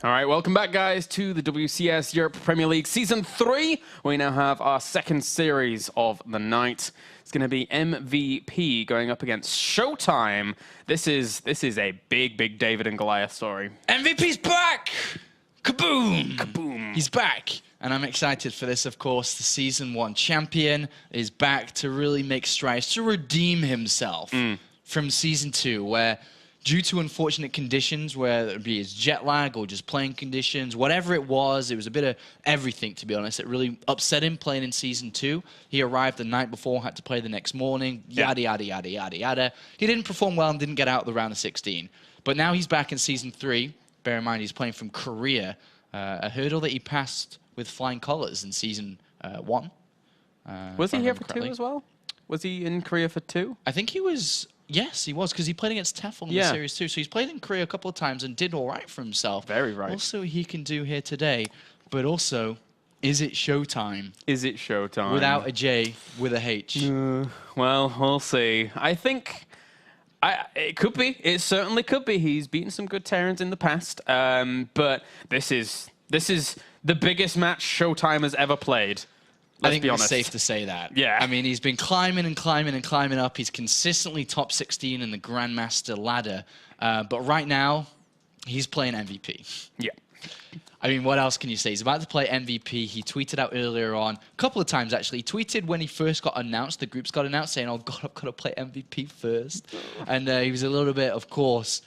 All right, welcome back, guys, to the WCS Europe Premier League Season 3. We now have our second series of the night. It's going to be MVP going up against ShoWTimE. This is a big David and Goliath story. MVP's back! Kaboom! Kaboom. He's back. And I'm excited for this, of course. The Season 1 champion is back to really make strides, to redeem himself from Season 2, where due to unfortunate conditions, whether it be his jet lag or just playing conditions, whatever it was a bit of everything, to be honest. It really upset him playing in Season 2. He arrived the night before, had to play the next morning, yada, yada, yada, yada, yada. He didn't perform well and didn't get out of the round of 16. But now he's back in Season 3. Bear in mind, he's playing from Korea, a hurdle that he passed with flying colours in Season 1. Was he here for 2 as well? Was he in Korea for 2? I think he was... Yes, he was, because he played against Teflon in the Series 2. So he's played in Korea a couple of times and did all right for himself. Very right. Also, he can do here today. But also, is it ShoWTimE? Is it ShoWTimE? Without a J, with a H. Well, we'll see. I think it could be. It certainly could be. He's beaten some good Terrans in the past. But this is the biggest match ShoWTimE has ever played. I think it's safe to say that. Yeah. I mean, he's been climbing and climbing and climbing up. He's consistently top 16 in the Grandmaster ladder. But right now, he's playing MVP. Yeah. I mean, what else can you say? He's about to play MVP. He tweeted out earlier on, a couple of times actually. He tweeted when he first got announced, the groups got announced, saying, oh God, I've got to play MVP first. And he was a little bit, of course,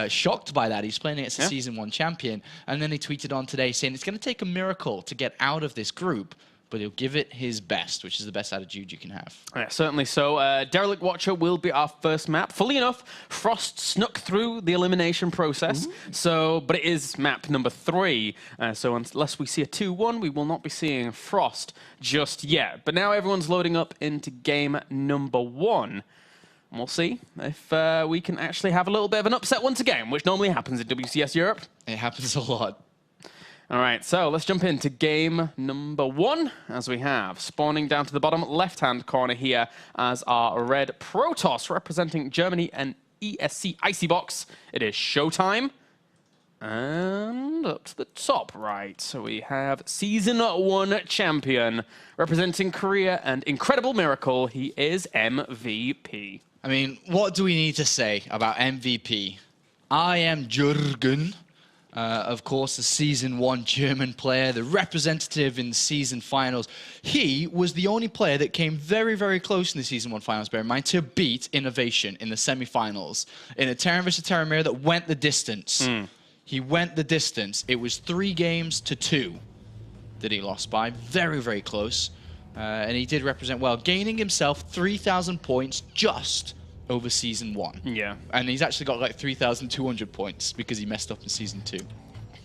shocked by that. He's playing against the Season 1 champion. And then he tweeted on today saying it's going to take a miracle to get out of this group, but he'll give it his best, which is the best attitude you can have. Yeah, certainly so. Derelict Watcher will be our first map. Fully enough, Frost snuck through the elimination process, but it is map number 3. So unless we see a 2-1, we will not be seeing Frost just yet. But now everyone's loading up into game number 1. And we'll see if we can actually have a little bit of an upset once again, which normally happens in WCS Europe. It happens a lot. All right, so let's jump into game number 1, as we have spawning down to the bottom left-hand corner here as our red Protoss representing Germany and ESC Icy Box. It is ShoWTimE. And up to the top right, so we have Season 1 champion representing Korea and Incredible Miracle. He is MVP. I mean, what do we need to say about MVP? I am Jürgen. Of course, the Season 1 German player, the representative in the season finals. He was the only player that came very, very close in the Season 1 finals, bear in mind, to beat Innovation in the semi-finals. In a Terran vs. Terran mirror that went the distance. He went the distance. It was 3 games to 2 that he lost by. Very, very close. And he did represent well, gaining himself 3,000 points just over Season 1. Yeah. And he's actually got like 3,200 points because he messed up in Season 2.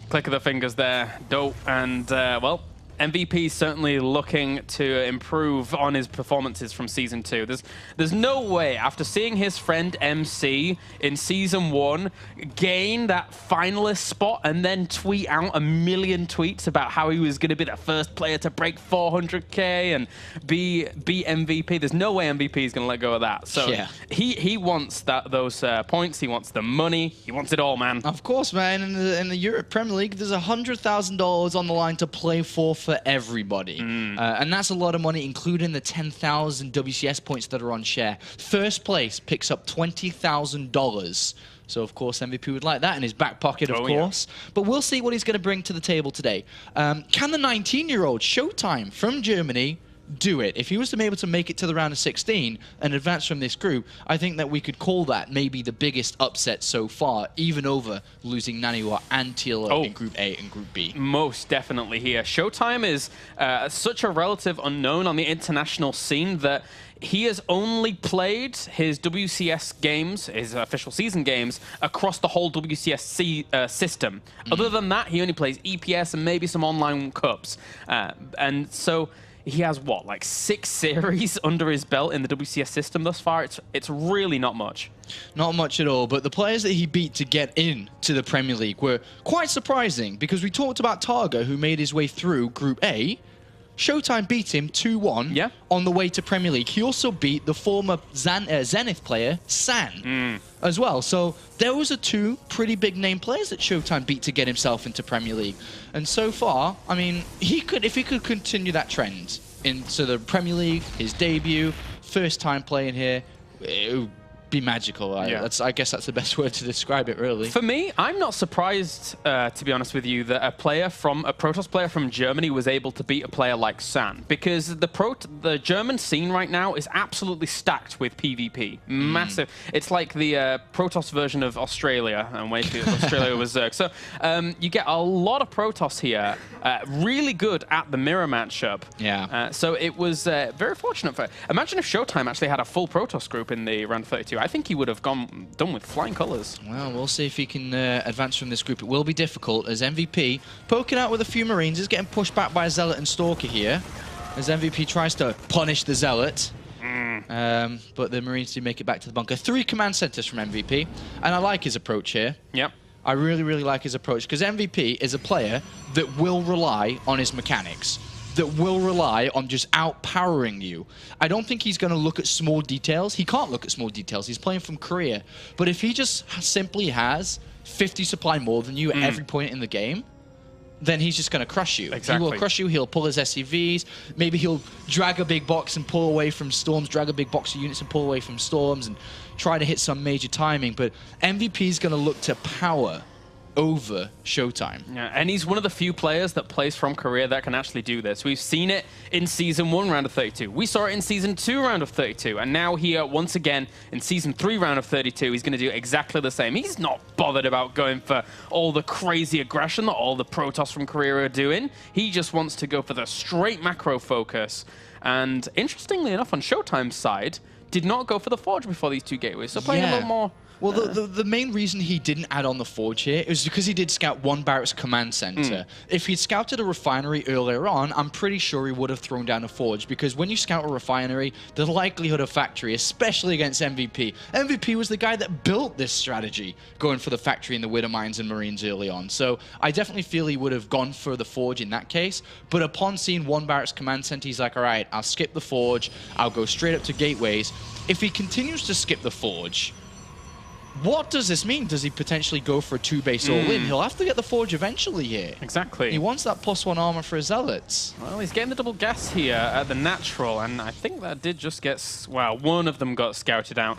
Click of the fingers there, dope. And, well, MVP certainly looking to improve on his performances from Season 2. There's no way, after seeing his friend MC in Season 1 gain that finalist spot and then tweet out a million tweets about how he was going to be the first player to break 400k and be MVP. There's no way MVP is going to let go of that. So he wants those points. He wants the money. He wants it all, man. Of course, man. In the Europe Premier League, there's $100,000 on the line to play for everybody. And that's a lot of money, including the 10,000 WCS points that are on share. First place picks up $20,000. So, of course, MVP would like that in his back pocket, of course. Yeah. But we'll see what he's going to bring to the table today. Can the 19-year-old ShoWTimE from Germany do it? If he was to be able to make it to the round of 16 and advance from this group, I think that we could call that maybe the biggest upset so far, even over losing Naniwa and Tilo in Group A and Group B. Most definitely here. ShoWTimE is such a relative unknown on the international scene that he has only played his WCS games, his official season games, across the whole WCS system. Other than that, he only plays EPS and maybe some online cups. And so he has, what, like 6 series under his belt in the WCS system thus far? It's really not much. Not much at all, but the players that he beat to get into the Premier League were quite surprising, because we talked about Targa, who made his way through Group A. ShoWTimE beat him 2-1 on the way to Premier League. He also beat the former Zenith player, San, as well. So those are two pretty big name players that ShoWTimE beat to get himself into Premier League. And so far, I mean, if he could continue that trend into the Premier League, his debut, first time playing here, it would be magical. I guess that's the best word to describe it, really. For me, I'm not surprised, to be honest with you, that a Protoss player from Germany was able to beat a player like San, because the German scene right now is absolutely stacked with PvP. Massive. It's like the Protoss version of Australia, and wait, Australia was Zerg. So you get a lot of Protoss here, really good at the mirror matchup. Yeah. So it was very fortunate for. Imagine if ShoWTimE actually had a full Protoss group in the round 32. I think he would have done with flying colors. Well, we'll see if he can advance from this group. It will be difficult as MVP poking out with a few Marines is getting pushed back by Zealot and Stalker here as MVP tries to punish the Zealot. But the Marines do make it back to the bunker. 3 command centers from MVP, and I like his approach here. Yep. I really, really like his approach because MVP is a player that will rely on his mechanics, that will rely on just outpowering you. I don't think he's going to look at small details. He can't look at small details. He's playing from Korea. But if he just simply has 50 supply more than you at every point in the game, then he's just going to crush you. Exactly. He will crush you. He'll pull his SCVs. Maybe he'll drag a big box and pull away from storms, drag a big box of units and pull away from storms and try to hit some major timing. But MVP is going to look to power over ShoWTimE. Yeah, and he's one of the few players that plays from Korea that can actually do this. We've seen it in Season 1 round of 32. We saw it in Season 2 round of 32. And now here, once again, in Season 3 round of 32, he's going to do exactly the same. He's not bothered about going for all the crazy aggression that all the Protoss from Korea are doing. He just wants to go for the straight macro focus. And interestingly enough, on ShoWTimE's side, did not go for the Forge before these 2 gateways. So playing a little more... Well, the main reason he didn't add on the Forge here is because he did scout 1 barracks command center. If he'd scouted a refinery earlier on, I'm pretty sure he would have thrown down a Forge, because when you scout a refinery, the likelihood of factory, especially against MVP, MVP was the guy that built this strategy, going for the factory and the Widow Mines and Marines early on. So I definitely feel he would have gone for the Forge in that case, but upon seeing 1 barracks command center, he's like, all right, I'll skip the Forge, I'll go straight up to gateways. If he continues to skip the Forge, what does this mean? Does he potentially go for a 2-base all-in? He'll have to get the Forge eventually here. Exactly. He wants that +1 armor for his Zealots. Well, he's getting the double gas here at the natural, and I think that did just get... Well, one of them got scouted out.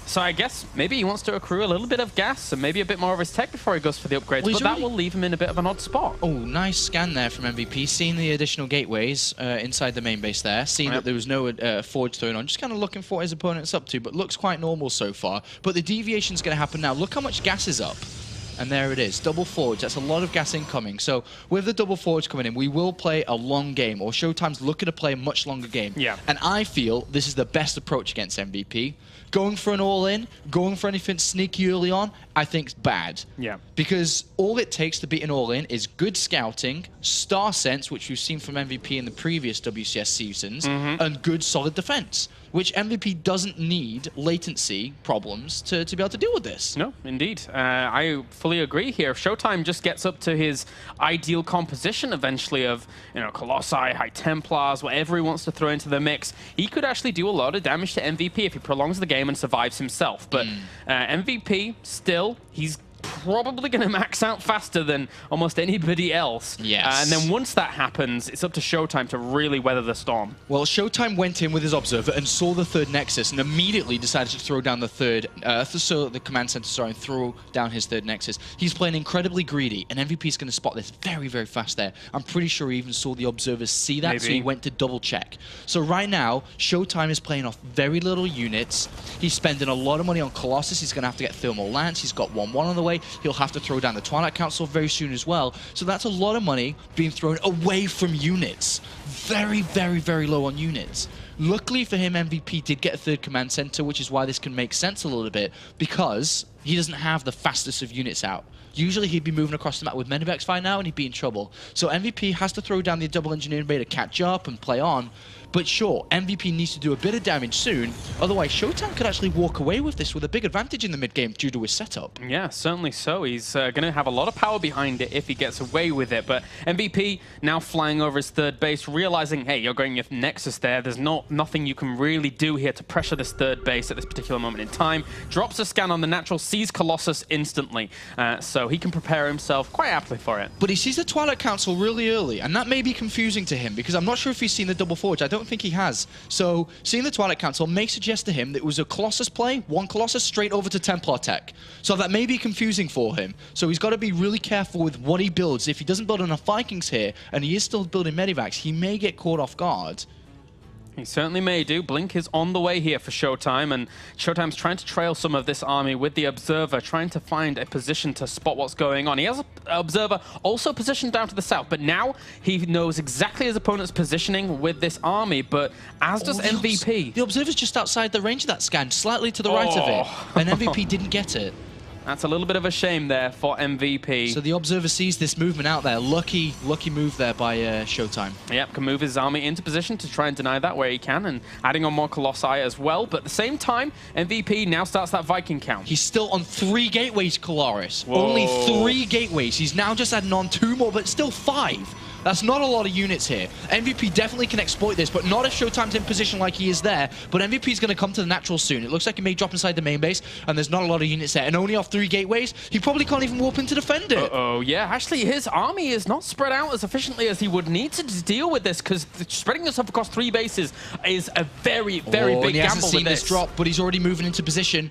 So I guess maybe he wants to accrue a little bit of gas and maybe a bit more of his tech before he goes for the upgrades, but that will leave him in a bit of an odd spot. Oh, nice scan there from MVP, seeing the additional gateways inside the main base there, seeing that there was no Forge thrown on, just kind of looking for what his opponent's up to, but looks quite normal so far. But the deviation's going to happen now. Look how much gas is up. And there it is, double Forge. That's a lot of gas incoming. So with the double Forge coming in, we will play a long game, or ShoWTimE's looking to play a much longer game. Yeah. And I feel this is the best approach against MVP. Going for an all-in, going for anything sneaky early on, I think is bad. Yeah. Because all it takes to beat an all-in is good scouting, star sense, which we've seen from MVP in the previous WCS seasons, and good solid defense, which MVP doesn't need latency problems to be able to deal with this. No, indeed. I fully agree here. If ShoWTimE just gets up to his ideal composition eventually of, Colossi, High Templars, whatever he wants to throw into the mix, he could actually do a lot of damage to MVP if he prolongs the game and survives himself. But MVP, still, he's probably going to max out faster than almost anybody else. Yes. And then once that happens, it's up to ShoWTimE to really weather the storm. Well, ShoWTimE went in with his observer and saw the 3rd Nexus and immediately decided to throw down the the command center, sorry, and throw down his 3rd Nexus. He's playing incredibly greedy, and MVP's going to spot this very, very fast there. I'm pretty sure he even saw the observers see that, so he went to double check. So right now, ShoWTimE is playing off very little units. He's spending a lot of money on Colossus. He's going to have to get Thermal Lance. He's got 1-1 on the way. He'll have to throw down the Twilight Council very soon as well. So that's a lot of money being thrown away from units. Very, very, very low on units. Luckily for him, MVP did get a 3rd command center, which is why this can make sense a little bit, because he doesn't have the fastest of units out. Usually he'd be moving across the map with Medivacs by now and he'd be in trouble. So MVP has to throw down the double engineering bay to catch up and play on. But sure, MVP needs to do a bit of damage soon. Otherwise, ShoWTimE could actually walk away with this with a big advantage in the mid-game due to his setup. Yeah, certainly so. He's going to have a lot of power behind it if he gets away with it. But MVP now flying over his third base, realizing, hey, you're going with Nexus there. There's nothing you can really do here to pressure this third base at this particular moment in time. Drops a scan on the natural, sees Colossus instantly. So he can prepare himself quite aptly for it. But he sees the Twilight Council really early, and that may be confusing to him because I'm not sure if he's seen the double forge. I don't think he has. So seeing the Twilight Council may suggest to him that it was a Colossus play, one Colossus straight over to Templar tech. So that may be confusing for him. So he's got to be really careful with what he builds. If he doesn't build enough Vikings here, and he is still building Medivacs, he may get caught off guard. He certainly may do. Blink is on the way here for ShoWTimE, and ShoWTimE's trying to trail some of this army with the Observer, trying to find a position to spot what's going on. He has an Observer also positioned down to the south, but now he knows exactly his opponent's positioning with this army, but as does MVP. The Observer's just outside the range of that scan, slightly to the right of it, and MVP didn't get it. That's a little bit of a shame there for MVP. So the Observer sees this movement out there. Lucky move there by ShoWTimE. Yep, can move his army into position to try and deny that where he can, and adding on more Colossi as well. But at the same time, MVP now starts that Viking count. He's still on 3 gateways, Kalaris. Whoa. Only 3 gateways. He's now just adding on 2 more, but still 5. That's not a lot of units here. MVP definitely can exploit this, but not if ShoWTimE's in position like he is there. But MVP's going to come to the natural soon. It looks like he may drop inside the main base, and there's not a lot of units there. And only off 3 gateways, he probably can't even warp in to defend it. Uh-oh, yeah. Actually, his army is not spread out as efficiently as he would need to deal with this, because spreading yourself across 3 bases is a very, very big gamble with this. He hasn't seen this drop, but he's already moving into position.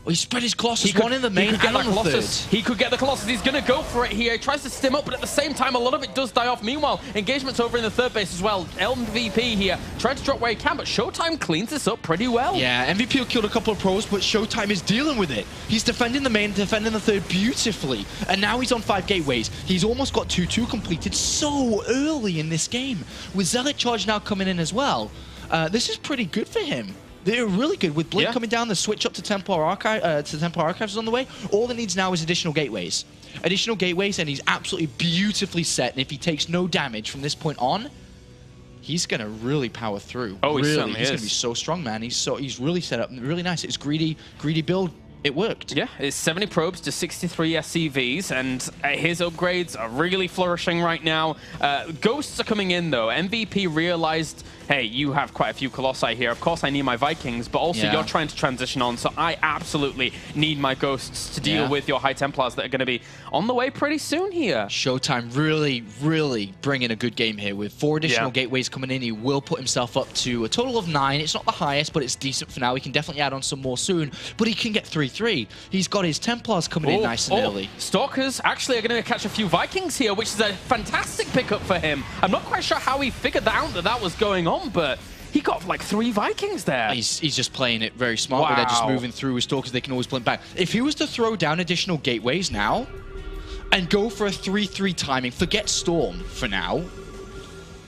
Oh, he spread his Colossus, one in the main and on the third. He could get the Colossus. He's going to go for it here. He tries to stim up, but at the same time, a lot of it does die off. Meanwhile, engagement's over in the third base as well. MVP here trying to drop where he can, but ShoWTimE cleans this up pretty well. Yeah, MVP killed a couple of pros, but ShoWTimE is dealing with it. He's defending the main, defending the third beautifully, and now he's on 5 gateways. He's almost got 2-2 completed so early in this game. With Zealot Charge now coming in as well, this is pretty good for him. They're really good. With Blink coming down, the switch up to Templar Archives is on the way. All it needs now is additional gateways. Additional gateways, and he's absolutely beautifully set. And if he takes no damage from this point on, he's going to really power through. Oh, really. He certainly He's is. going to be so strong, man. He's really set up really nice. It's greedy build. It worked. Yeah, it's 70 probes to 63 SCVs, and his upgrades are really flourishing right now. Ghosts are coming in, though. MVP realized, hey, you have quite a few Colossi here. Of course, I need my Vikings, but also you're trying to transition on, so I absolutely need my Ghosts to deal with your High Templars that are going to be on the way pretty soon here. ShoWTimE really bringing a good game here with 4 additional gateways coming in. He will put himself up to a total of 9. It's not the highest, but it's decent for now. He can definitely add on some more soon, but he can get 3-3. He's got his Templars coming in nice and early. Stalkers actually are going to catch a few Vikings here, which is a fantastic pickup for him. I'm not quite sure how he figured out that was going on, but he got like 3 Vikings there. He's just playing it very smart. Where they're just moving through with Stalkers. They can always blink back. If he was to throw down additional gateways now and go for a 3-3 timing, forget Storm for now.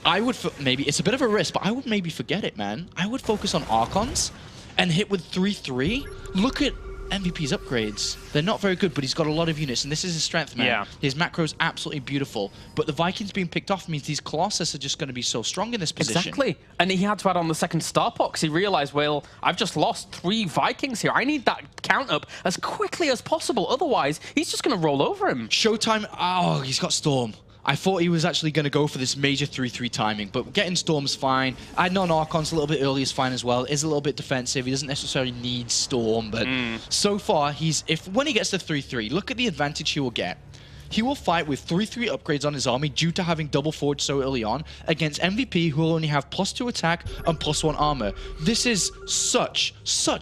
I would maybe, it's a bit of a risk, but I would maybe forget it, man. I would focus on Archons and hit with 3-3. Look at MVP's upgrades. They're not very good, but he's got a lot of units, and this is his strength, man. Yeah. His macro's absolutely beautiful, but the Vikings being picked off means these Colossus are just going to be so strong in this position. Exactly. And he had to add on the second star box. He realized, well, I've just lost 3 Vikings here. I need that count up as quickly as possible. Otherwise, he's just going to roll over him. ShoWTimE, oh, he's got Storm. I thought he was actually going to go for this major 3-3 timing, but getting Storm's fine. Adding on Archons a little bit early is fine as well. Is a little bit defensive. He doesn't necessarily need Storm, but so far, when he gets to 3-3, look at the advantage he will get. He will fight with 3-3 upgrades on his army due to having double forge so early on against MVP, who will only have +2 attack and +1 armor. This is such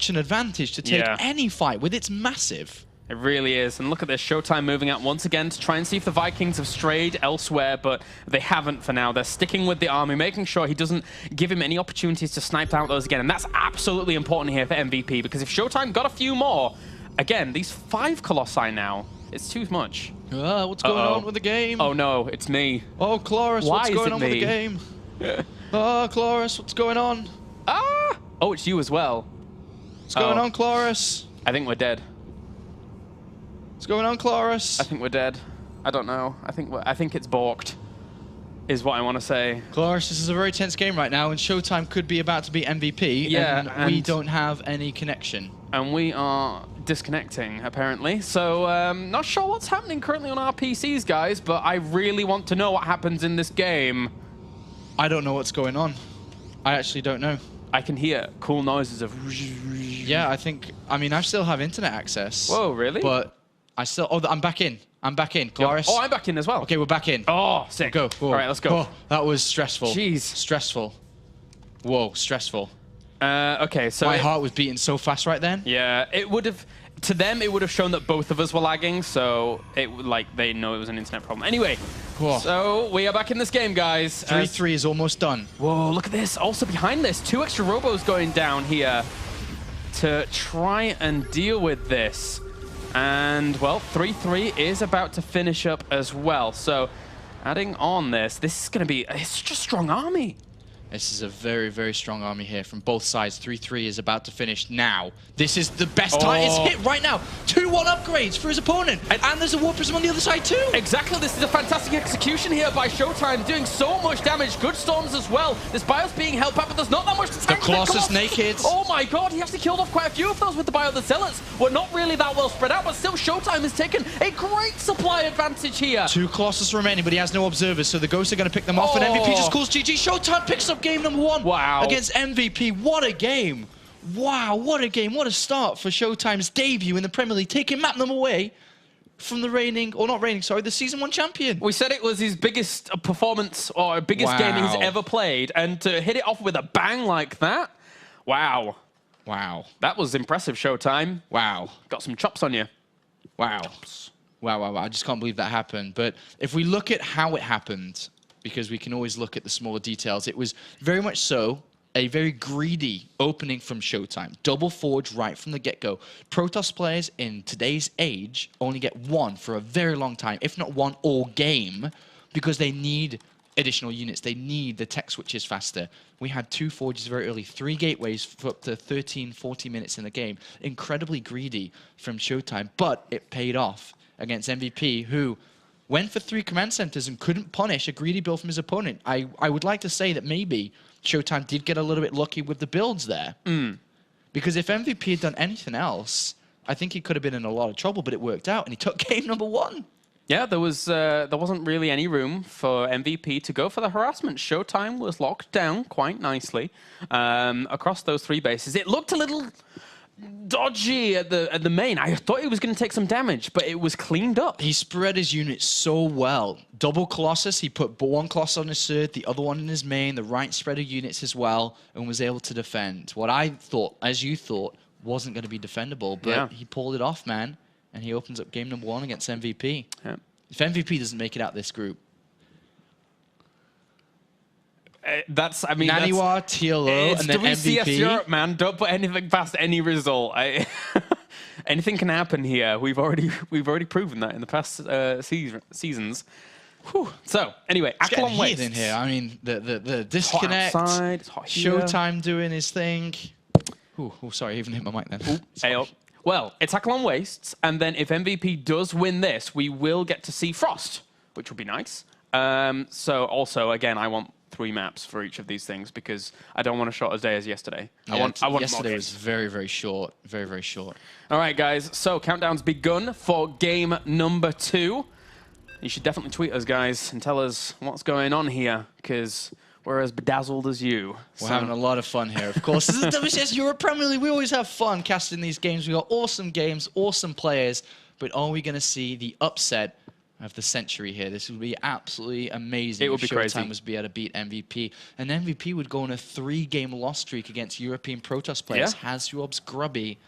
an advantage to take any fight with. It's massive. It really is. And look at this, ShoWTimE moving out once again to try and see if the Vikings have strayed elsewhere, but they haven't for now. They're sticking with the army, making sure he doesn't give him any opportunities to snipe out those again. And that's absolutely important here for MVP, because if ShoWTimE got a few more, again, these 5 Colossi now, it's too much. What's going on with the game? Oh no, it's me. Oh, Chloris, what's going on with the game? Oh, Chloris, what's going on? Oh, it's you as well. What's going on, Chloris? I think we're dead. What's going on, Chloris? I think we're dead. I don't know. I think it's balked, is what I want to say. Chloris, this is a very tense game right now, and ShoWTimE could be about to be MVP, and we don't have any connection. And we are disconnecting, apparently. So, not sure what's happening currently on our PCs, guys, but I really want to know what happens in this game. I don't know what's going on. I actually don't know. I can hear cool noises of... Yeah, I mean, I still have internet access. Whoa, really? But I still... Oh, I'm back in. I'm back in. Chloris. Oh, I'm back in as well. Okay, we're back in. Oh, sick. Go. All right, let's go. Oh, that was stressful. Jeez. Stressful. Whoa, stressful. Okay, so... My heart was beating so fast right then. Yeah, it would have... To them, it would have shown that both of us were lagging, so they know it was an internet problem. Anyway, Whoa. So we are back in this game, guys. 3-3 is almost done. Whoa, look at this. Also behind this, 2 extra robos going down here to try and deal with this. And, well, 3-3 is about to finish up as well. So adding on this is going to be... It's such a strong army. This is a very, very strong army here from both sides. 3-3 is about to finish now. This is the best time. It's hit right now. 2-1 upgrades for his opponent. And there's a War Prism on the other side too. Exactly. This is a fantastic execution here by ShoWTimE, doing so much damage. Good storms as well. This BIOS being held back, but there's not that much to tank. The Colossus naked. Oh my god, he actually killed off quite a few of those with the BIOS. The Zealots were not really that well spread out, but still ShoWTimE has taken a great supply advantage here. 2 Colossus remaining, but he has no observers, so the Ghosts are going to pick them off, and MVP just calls GG. ShoWTimE picks up game number 1 against MVP. What a game. Wow, what a game. What a start for ShoWTimE's debut in the Premier League, taking map number away from the the Season 1 champion. We said it was his biggest performance or biggest game he's ever played, and to hit it off with a bang like that, wow. Wow. That was impressive, ShoWTimE. Wow. Got some chops on you. Wow. Wow. I just can't believe that happened. But if we look at how it happened, because we can always look at the smaller details, it was very much so a very greedy opening from ShoWTimE. Double forge right from the get-go. Protoss players in today's age only get 1 for a very long time, if not 1 all game, because they need additional units. They need the tech switches faster. We had 2 forges very early, 3 gateways for up to 13, 40 minutes in the game. Incredibly greedy from ShoWTimE, but it paid off against MVP, who went for 3 command centers and couldn't punish a greedy build from his opponent. I would like to say that maybe ShoWTimE did get a little bit lucky with the builds there. Because if MVP had done anything else, I think he could have been in a lot of trouble, but it worked out, and he took game number 1. Yeah, there wasn't really any room for MVP to go for the harassment. ShoWTimE was locked down quite nicely across those 3 bases. It looked a little dodgy at the main. I thought he was going to take some damage, but it was cleaned up. He spread his units so well. Double Colossus, he put 1 Colossus on his third, the other one in his main, the right spread of units as well, and was able to defend. What I thought, as you thought, wasn't going to be defendable, but he pulled it off, man, and he opens up game number 1 against MVP. Yeah. If MVP doesn't make it out this group, Naniwa, TLO, and then WCS MVP. Europe, man. Don't put anything past any result. Anything can happen here. We've already proven that in the past seasons. Whew. So anyway, Akelon Waste in here. I mean, the disconnect. Hot outside, it's hot here. ShoWTimE doing his thing. Oh, sorry, I even hit my mic then. Well, it's Akelon Wastes, and then if MVP does win this, we will get to see Frost, which will be nice. So also, again, I want 3 maps for each of these things because I don't want a short as day as yesterday. Yeah, I want yesterday was very, very short. Very, very short. All right, guys. So countdown's begun for game number 2. You should definitely tweet us, guys, and tell us what's going on here because we're as bedazzled as you. We're having a lot of fun here, of course. This is the WCS Europe Premier League. We always have fun casting these games. We got awesome games, awesome players, but are we going to see the upset of the century here? This would be absolutely amazing. It would be crazy. ShoWTimE was be able to beat MVP. And MVP would go on a 3-game loss streak against European Protoss players. Hasjobs, Grubby,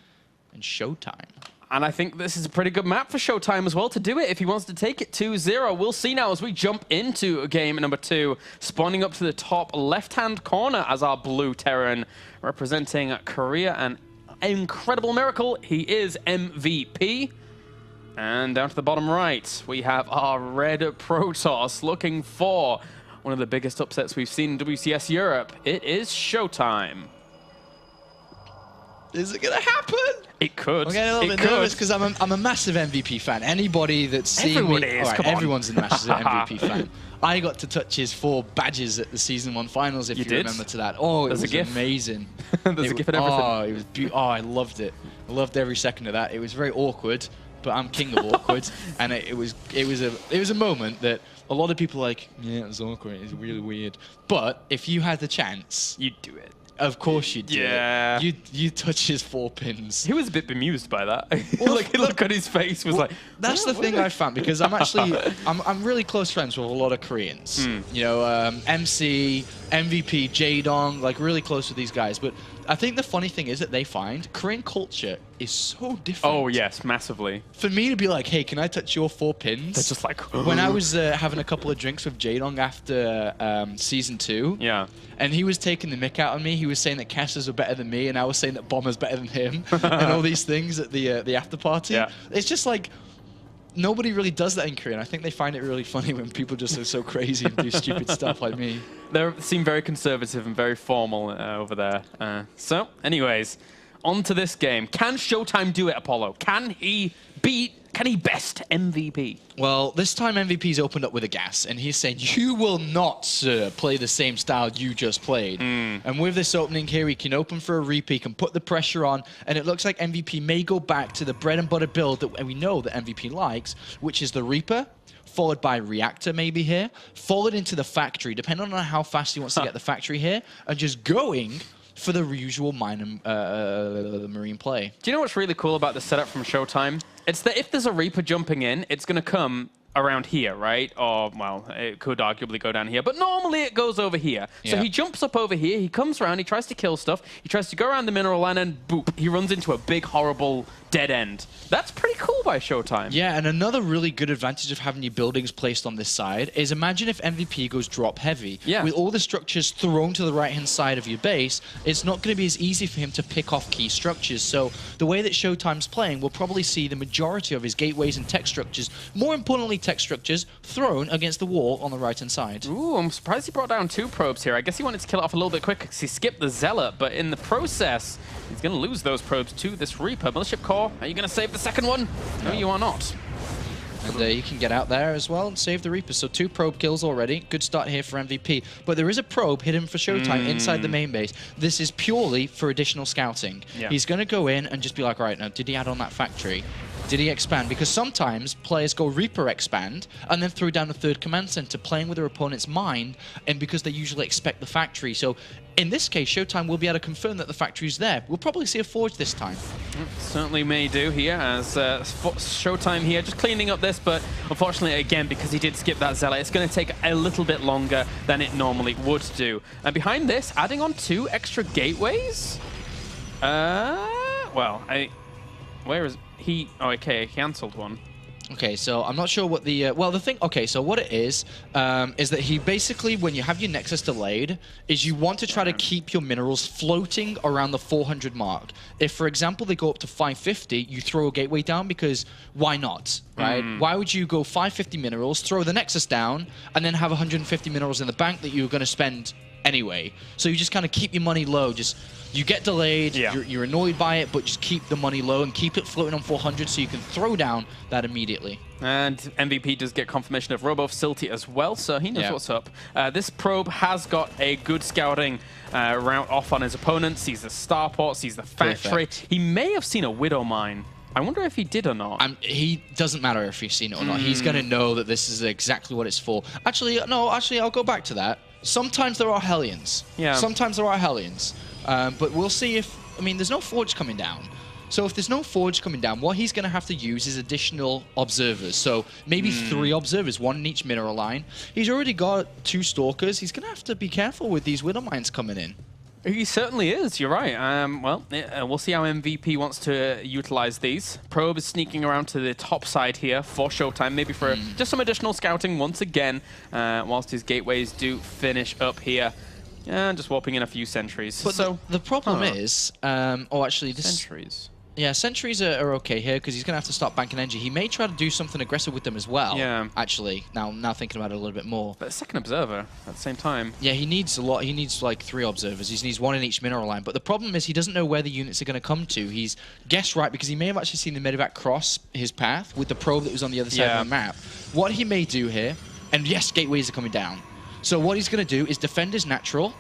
and ShoWTimE. And I think this is a pretty good map for ShoWTimE as well to do it if he wants to take it 2-0. We'll see now as we jump into game number 2, spawning up to the top left-hand corner as our blue Terran, representing Korea. An incredible miracle. He is MVP. And down to the bottom right, we have our red Protoss looking for one of the biggest upsets we've seen in WCS Europe. It is ShoWTimE. Is it gonna happen? It could. I'm getting a little bit nervous because I'm a massive MVP fan. Anybody that's seen Everyone me, is. right, Come on. everyone's a massive MVP fan. I got to touch his 4 badges at the Season 1 finals, if you did? remember to that. Oh, it There's a was GIF. amazing. There's a GIF and everything. Oh, it was beautiful. Oh, I loved it. I loved every second of that. It was very awkward, but I'm king of awkward, and it was a moment that a lot of people are like, yeah, it was awkward. It's really weird. But if you had the chance, You'd do it. of course you'd do Yeah. it. You touch his 4 pins. He was a bit bemused by that. Well, like, look on his face was like... That's the thing I found, because I'm actually I'm really close friends with a lot of Koreans. You know, MC, MVP, Jaedong, like really close with these guys. But I think the funny thing is that they find Korean culture is so different. Oh, yes, massively. For me to be like, hey, can I touch your 4 pins? They're just like... When I was having a couple of drinks with Jaedong after Season 2, Yeah. and he was taking the mick out of me. He was saying that casters were better than me, and I was saying that Bomber's better than him, and all these things at the after party. Yeah. It's just like nobody really does that in Korea. And I think they find it really funny when people just are so crazy and do stupid stuff like me. They seem very conservative and very formal over there. So, anyways, on to this game. Can ShoWTimE do it, Apollo? Can he best MVP? Well, this time MVP's opened up with a gas, and he's saying, you will not, sir, play the same style you just played. And with this opening here, he can open for a reap, he can put the pressure on, and it looks like MVP may go back to the bread and butter build that we know that MVP likes, which is the Reaper, followed by Reactor maybe here, followed into the Factory, depending on how fast he wants to get the Factory here, and just going for the usual mine and marine play. Do you know what's really cool about the setup from ShoWTimE? It's that if there's a Reaper jumping in, it's going to come around here, right? Or, well, it could arguably go down here, but normally it goes over here. So Yeah. he jumps up over here, he comes around, he tries to kill stuff, he tries to go around the mineral line, and boop, he runs into a big, horrible dead end. That's pretty cool by ShoWTimE. Yeah, and another really good advantage of having your buildings placed on this side is imagine if MVP goes drop heavy. Yeah. With all the structures thrown to the right-hand side of your base, it's not going to be as easy for him to pick off key structures. So the way that ShoWTimE's playing, we'll probably see the majority of his gateways and tech structures, more importantly tech structures, thrown against the wall on the right-hand side. Ooh, I'm surprised he brought down 2 probes here. I guess he wanted to kill it off a little bit quicker because he skipped the Zealot, but in the process, he's going to lose those probes to this Reaper. Mothership Core, are you going to save the second one? No, you are not. And you can get out there as well and save the Reaper. So 2 probe kills already. Good start here for MVP. But there is a probe hidden for ShoWTimE inside the main base. This is purely for additional scouting. Yeah. He's going to go in and just be like, all right, now, did he add on that factory? Did he expand? Because sometimes players go Reaper expand and then throw down a 3rd command center, playing with their opponent's mind, and because they usually expect the factory. So in this case, ShoWTimE will be able to confirm that the factory's there. We'll probably see a forge this time. Certainly may do here, as ShoWTimE here, just cleaning up this, but unfortunately, again, because he did skip that Zealot, it's going to take a little bit longer than it normally would do. And behind this, adding on 2 extra gateways? Well, where is he? Oh, okay, he cancelled one. Okay, so I'm not sure what the... well, the thing... Okay, so what it is that he basically, when you have your Nexus delayed, is you want to try to keep your minerals floating around the 400 mark. If, for example, they go up to 550, you throw a gateway down because why not, right? Why would you go 550 minerals, throw the Nexus down, and then have 150 minerals in the bank that you're going to spend anyway? So you just kind of keep your money low. Just you get delayed, you're annoyed by it, but just keep the money low and keep it floating on 400 so you can throw down that immediately. And MVP does get confirmation of Robo Facility as well, so he knows what's up. This probe has got a good scouting route off on his opponent, sees the starport, sees the factory. Perfect. He may have seen a Widow Mine. I wonder if he did or not. He doesn't matter if he's seen it or not. He's going to know that this is exactly what it's for. Actually, no, I'll go back to that. Sometimes there are Hellions. Yeah. Sometimes there are Hellions. But we'll see if... I mean, there's no Forge coming down. So if there's no Forge coming down, what he's going to have to use is additional observers. So maybe 3 observers, 1 in each mineral line. He's already got 2 Stalkers. He's going to have to be careful with these Widow Mines coming in. He certainly is, you're right. Well, we'll see how MVP wants to utilize these. Probe is sneaking around to the top side here for ShoWTimE, maybe for just some additional scouting once again, whilst his gateways do finish up here. And just warping in a few sentries. But so the problem is... oh, actually, this... Sentries. Yeah, sentries are okay here because he's going to have to start banking energy. He may try to do something aggressive with them as well. Yeah. Actually, now thinking about it a little bit more. But a second observer at the same time. Yeah, he needs a lot. He needs like 3 observers. He needs 1 in each mineral line. But the problem is he doesn't know where the units are going to come to. He's guessed right because he may have actually seen the medevac cross his path with the probe that was on the other side of the map. What he may do here, and yes, gateways are coming down. So what he's going to do is defend his natural,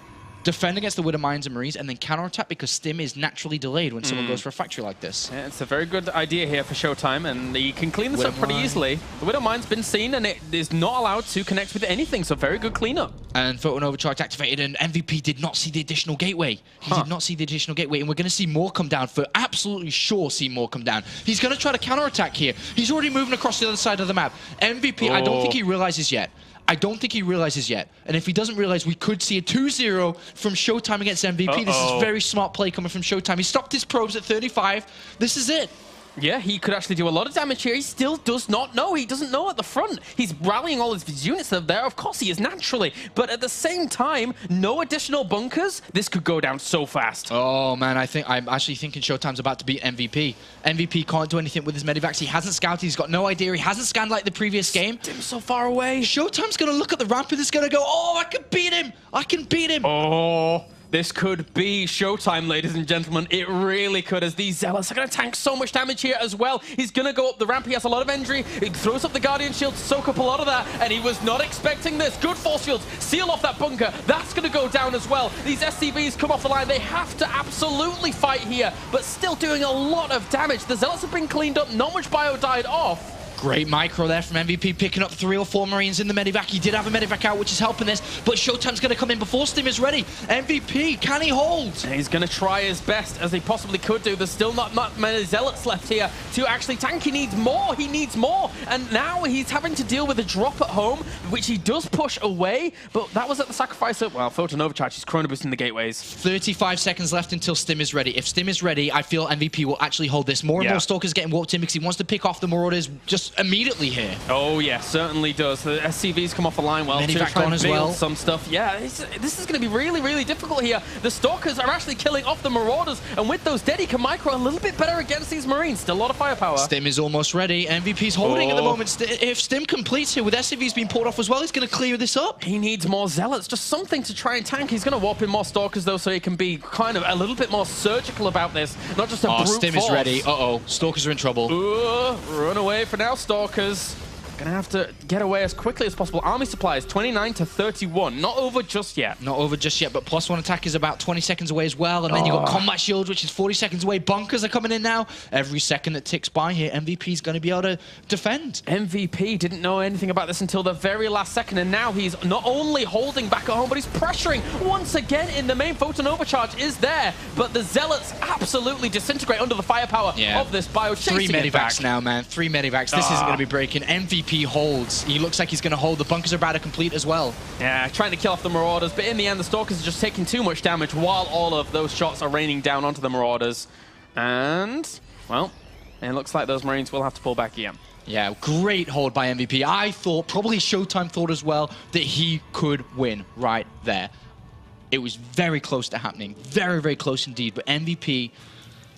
defend against the Widow Mines and Marines, and then counterattack because Stim is naturally delayed when someone goes for a factory like this. Yeah, it's a very good idea here for ShoWTimE, and he can clean this up pretty easily. The Widow Mine's been seen, and it is not allowed to connect with anything, so very good cleanup. And Photon Overcharge activated, and MVP did not see the additional gateway. He did not see the additional gateway, and we're going to see more come down. For absolutely sure see more come down. He's going to try to counterattack here. He's already moving across the other side of the map. MVP, I don't think he realizes yet. And if he doesn't realize, we could see a 2-0 from ShoWTimE against MVP. This is very smart play coming from ShoWTimE. He stopped his probes at 35. This is it. Yeah, he could actually do a lot of damage here. He still does not know. He doesn't know at the front. He's rallying all his units that are there. Of course he is, naturally. But at the same time, no additional bunkers. This could go down so fast. Oh, man, I'm actually thinking ShoWTimE's about to beat MVP. MVP can't do anything with his medivacs. He hasn't scouted. He's got no idea. He hasn't scanned like the previous game. Stim's so far away. ShoWTimE's going to look at the ramp and is going to go, oh, I can beat him. I can beat him. Oh. This could be ShoWTimE, ladies and gentlemen. It really could, as these Zealots are going to tank so much damage here as well. He's going to go up the ramp. He has a lot of energy. He throws up the Guardian Shield to soak up a lot of that, and he was not expecting this. Good force fields. Seal off that bunker. That's going to go down as well. These SCVs come off the line. They have to absolutely fight here, but still doing a lot of damage. The Zealots have been cleaned up. Not much bio died off. Great micro there from MVP, picking up 3 or 4 Marines in the medivac. He did have a medivac out, which is helping this, but ShoWTimE's going to come in before Stim is ready. MVP, can he hold? And he's going to try his best, as he possibly could do. There's still not many Zealots left here to actually tank. He needs more. He needs more. And now he's having to deal with a drop at home, which he does push away, but that was at the sacrifice of, well, Photon Overcharge. He's chrono boosting the gateways. 35 seconds left until Stim is ready. If Stim is ready, I feel MVP will actually hold this. More and more Stalkers getting warped in because he wants to pick off the Marauders just immediately here. Oh, yeah, certainly does. The SCVs come off the line well to try and build some stuff. Yeah, this is going to be really, really difficult here. The Stalkers are actually killing off the Marauders, and with those dead, he can micro a little bit better against these Marines. Still a lot of firepower. Stim is almost ready. MVP's holding at the moment. If Stim completes here with SCVs being pulled off as well, he's going to clear this up. He needs more Zealots, just something to try and tank. He's going to warp in more Stalkers, though, so he can be kind of a little bit more surgical about this, not just a brute Stim force. is ready. Uh-oh, Stalkers are in trouble. Run away for now, Stalkers. Gonna have to get away as quickly as possible. Army supplies 29 to 31. Not over just yet. Not over just yet, but +1 attack is about 20 seconds away as well. And then you've got combat shields, which is 40 seconds away. Bunkers are coming in now. Every second that ticks by here, MVP is going to be able to defend. MVP didn't know anything about this until the very last second, and now he's not only holding back at home, but he's pressuring once again in the main. Photon Overcharge is there, but the Zealots absolutely disintegrate under the firepower of this bio. 3 medivacs now, man. 3 medivacs. This isn't going to be breaking. MVP holds. He looks like he's going to hold. The bunkers are about to complete as well. Yeah, trying to kill off the Marauders, but in the end, the Stalkers are just taking too much damage while all of those shots are raining down onto the Marauders. And, well, it looks like those Marines will have to pull back again. Yeah, great hold by MVP. I thought, probably ShoWTimE thought as well, that he could win right there. It was very close to happening. Very, very close indeed. But MVP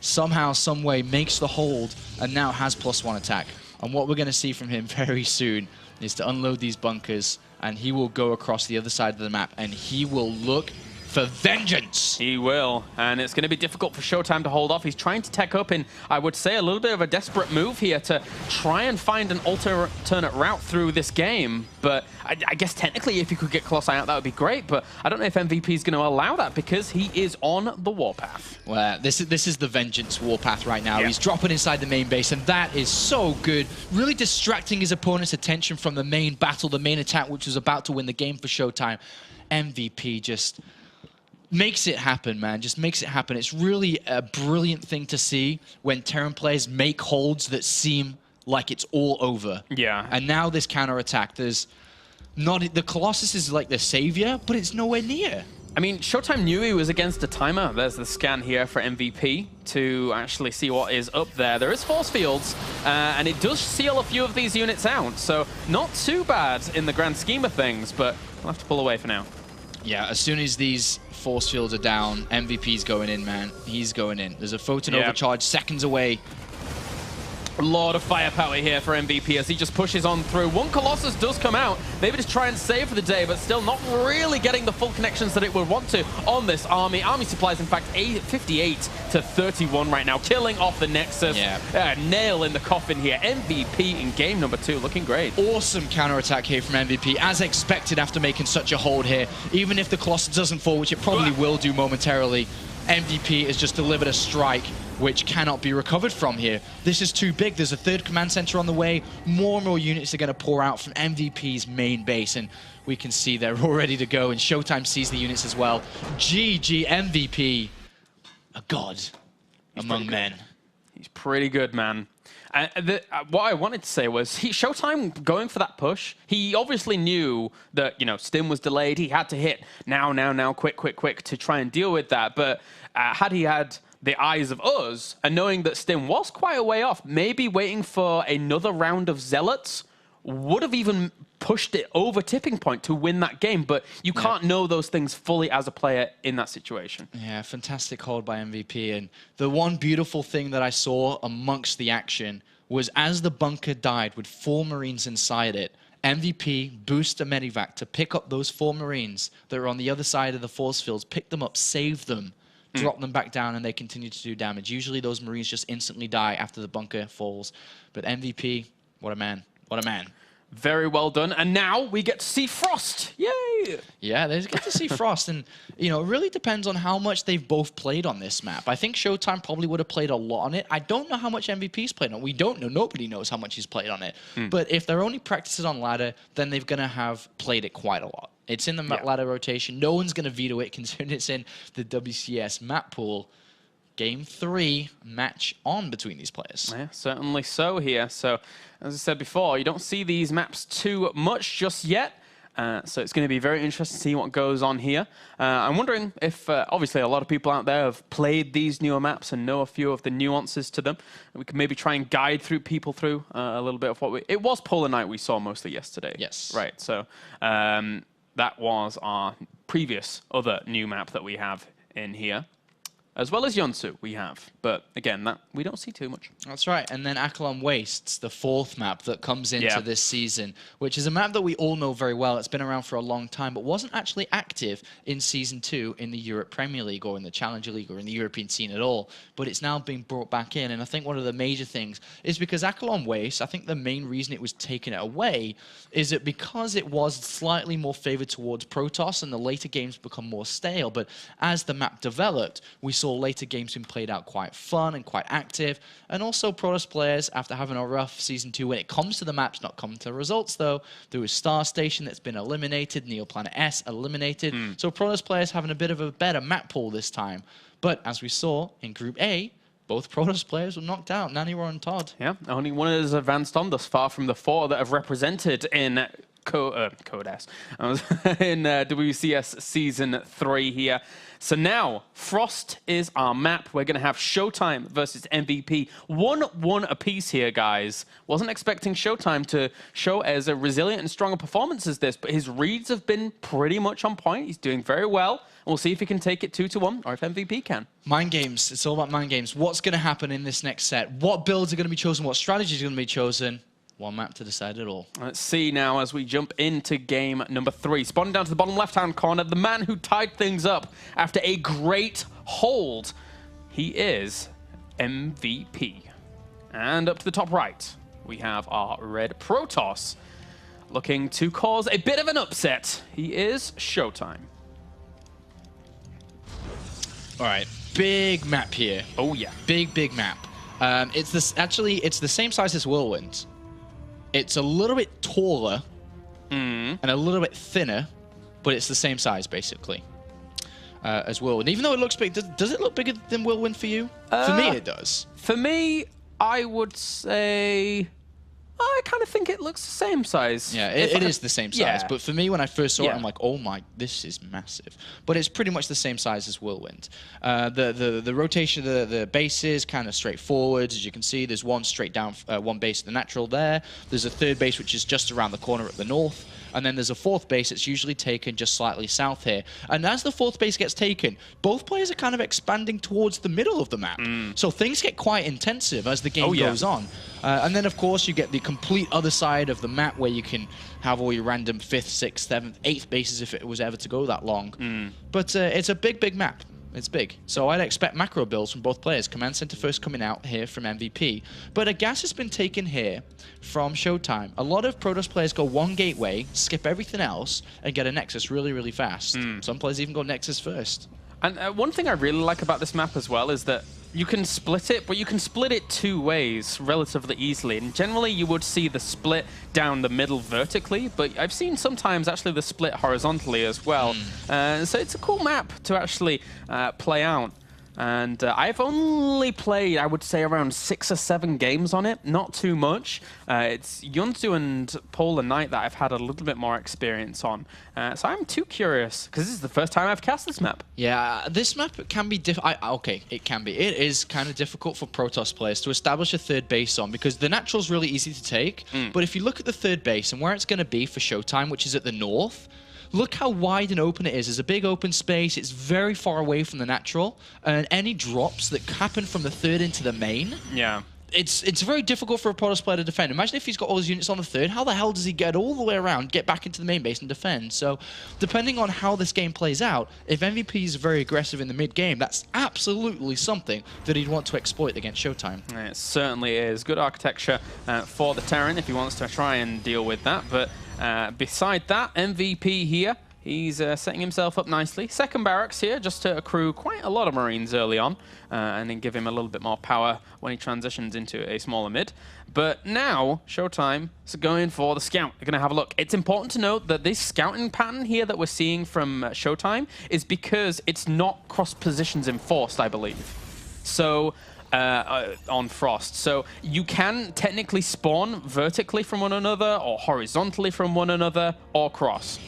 somehow, some way makes the hold and now has +1 attack. And what we're going to see from him very soon is to unload these bunkers, and he will go across the other side of the map, and he will look for vengeance. He will, and it's going to be difficult for ShoWTimE to hold off. He's trying to tech up in, I would say, a little bit of a desperate move here to try and find an alternate route through this game. But I guess technically, if he could get Colossi out, that would be great. But I don't know if MVP is going to allow that because he is on the warpath. Well, this is the vengeance warpath right now. He's dropping inside the main base, and that is so good. Really distracting his opponent's attention from the main battle, the main attack, which was about to win the game for ShoWTimE. MVP just makes it happen, man. Just makes it happen. It's really a brilliant thing to see when Terran players make holds that seem like it's all over. Yeah. And now this counterattack, there's not... The Colossus is like the savior, but it's nowhere near. I mean, ShoWTimE knew he was against a timer. There's the scan here for MVP to actually see what is up there. There is force fields, and it does seal a few of these units out. So not too bad in the grand scheme of things, but we'll have to pull away for now. Yeah, as soon as these force fields are down, MVP's going in, man. He's going in. There's a photon overcharge seconds away. A lot of firepower here for MVP as he just pushes on through. One Colossus does come out, maybe to try and save for the day, but still not really getting the full connections that it would want to on this army. Army supplies, in fact, 58 to 31 right now, killing off the Nexus. Nail in the coffin here. MVP in game number 2, looking great. Awesome counterattack here from MVP, as expected after making such a hold here. Even if the Colossus doesn't fall, which it probably will do momentarily, MVP has just delivered a strike which cannot be recovered from here. This is too big. There's a third command center on the way. More and more units are going to pour out from MVP's main base, and we can see they're all ready to go, and ShoWTimE sees the units as well. GG MVP, a god among men. He's pretty good, man. What I wanted to say was, ShoWTimE going for that push, he obviously knew that, you know, Stim was delayed. He had to hit now, quick to try and deal with that. But had he had the eyes of us, and knowing that Stim was quite a way off, maybe waiting for another round of Zealots would have even pushed it over tipping point to win that game. But you can't know those things fully as a player in that situation. Yeah, fantastic hold by MVP. And the one beautiful thing that I saw amongst the action was as the bunker died with 4 Marines inside it, MVP boosted a medivac to pick up those 4 Marines that were on the other side of the force fields, pick them up, save them, drop them back down, and they continue to do damage. Usually those Marines just instantly die after the bunker falls. But MVP, what a man. What a man. Very well done. And now we get to see Frost. Yay! Yeah, they get to see Frost. And, you know, it really depends on how much they've both played on this map. I think ShoWTimE probably would have played a lot on it. I don't know how much MVP's played on it. We don't know. Nobody knows how much he's played on it. But if they're only practicing on ladder, then they're going to have played it quite a lot. It's in the ladder rotation. No one's going to veto it considering it's in the WCS map pool. Game 3 match on between these players. Yeah, certainly so here. So, as I said before, you don't see these maps too much just yet. So it's going to be very interesting to see what goes on here. I'm wondering if, obviously, a lot of people out there have played these newer maps and know a few of the nuances to them. We can maybe try and guide people through a little bit of what it was Polar Night we saw mostly yesterday. Yes. Right. So that was our previous other new map that we have in here, as well as Yonsu we have. But again, that we don't see too much. That's right. And then Akalon Wastes, the 4th map that comes into this season, which is a map that we all know very well. It's been around for a long time, but wasn't actually active in Season 2 in the Europe Premier League or in the Challenger League or in the European scene at all. But it's now being brought back in. And I think one of the major things is because Akalon Wastes, I think the main reason it was taken away is that because it was slightly more favored towards Protoss and the later games become more stale. But as the map developed, we saw later games being played out quite fun and quite active, and also Protoss players, after having a rough Season 2 when it comes to the maps, not come to the results though, there was Star Station that's been eliminated, Neoplanet S eliminated, so Protoss players having a bit of a better map pool this time. But as we saw in Group A, both Protoss players were knocked out, Naniwa and Todd. Yeah, only one has advanced on thus far from the 4 that have represented in Code S. in WCS Season 3 here. So now, Frost is our map. We're going to have ShoWTimE versus MVP. 1-1 apiece here, guys. Wasn't expecting ShoWTimE to show as a resilient and stronger performance as this, but his reads have been pretty much on point. He's doing very well. We'll see if he can take it 2-1 or if MVP can. Mind games. It's all about mind games. What's going to happen in this next set? What builds are going to be chosen? What strategies are going to be chosen? One map to decide it all. Let's see now as we jump into game number 3. Spawning down to the bottom left-hand corner, the man who tied things up after a great hold. He is MVP. And up to the top right, we have our red Protoss looking to cause a bit of an upset. He is ShoWTimE. All right, big map here. Oh yeah, big map. It's the same size as Whirlwind. It's a little bit taller and a little bit thinner, but it's the same size, basically, as Whirlwind. Even though it looks big, does it look bigger than Whirlwind for you? For me, it does. For me, I would say... I kind of think it looks the same size. Yeah, it is the same size. Yeah. But for me, when I first saw it, Yeah. I'm like, oh my, this is massive. But it's pretty much the same size as Whirlwind. The rotation of the bases kind of straightforward. As you can see, there's one straight down, one base of the natural there. There's a third base which is just around the corner at the north. And then there's a fourth base that's usually taken just slightly south here. And as the fourth base gets taken, both players are kind of expanding towards the middle of the map. So things get quite intensive as the game goes on. And then, of course, you get the complete other side of the map where you can have all your random 5th, 6th, 7th, 8th bases if it was ever to go that long. But it's a big, big map. It's big. So I'd expect macro builds from both players. Command Center first coming out here from MVP. But a gas has been taken here from ShoWTimE. A lot of Protoss players go one gateway, skip everything else, and get a Nexus really, really fast. Some players even go Nexus first. And one thing I really like about this map as well is that you can split it, but you can split it 2 ways relatively easily. And generally, you would see the split down the middle vertically, but I've seen sometimes actually the split horizontally as well. So it's a cool map to actually play out. And I've only played, I would say, around 6 or 7 games on it, not too much. It's Yunzu and Polar Knight that I've had a little bit more experience on. So I'm too curious, because this is the first time I've cast this map. Yeah, this map can be okay, it can be. It is kind of difficult for Protoss players to establish a third base on, because the natural's really easy to take. But if you look at the third base and where it's going to be for ShoWTimE, which is at the north, look how wide and open it is. There's a big open space. It's very far away from the natural. And any drops that happen from the third into the main, it's very difficult for a Protoss player to defend. Imagine if he's got all his units on the third. How the hell does he get all the way around, get back into the main base and defend? So depending on how this game plays out, if MVP is very aggressive in the mid-game, that's absolutely something that he'd want to exploit against ShoWTimE. It certainly is. Good architecture for the Terran if he wants to try and deal with that. But beside that, MVP here, he's setting himself up nicely. Second barracks here, just to accrue quite a lot of Marines early on, and then give him a little bit more power when he transitions into a smaller mid. But now, ShoWTimE is going for the scout. They're going to have a look. It's important to note that this scouting pattern here that we're seeing from ShoWTimE is because it's not cross positions enforced, I believe. So on Frost. So you can technically spawn vertically from one another, or horizontally from one another, or cross.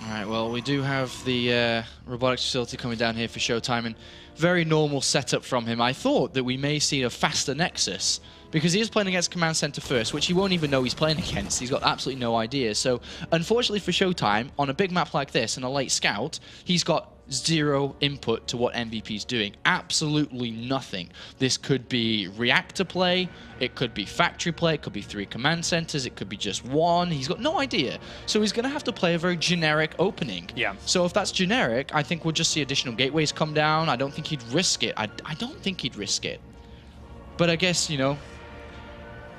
All right, well, we do have the robotics facility coming down here for ShoWTimE, and very normal setup from him. I thought that we may see a faster Nexus, because he is playing against Command Center first, which he won't even know he's playing against. He's got absolutely no idea. So, unfortunately for ShoWTimE, on a big map like this and a late scout, he's got 0 input to what MVP's doing. Absolutely nothing. This could be reactor play, it could be factory play, it could be 3 command centers, it could be just 1. He's got no idea. So he's going to have to play a very generic opening. So if that's generic, I think we'll just see additional gateways come down. I don't think he'd risk it. I don't think he'd risk it. But I guess, you know,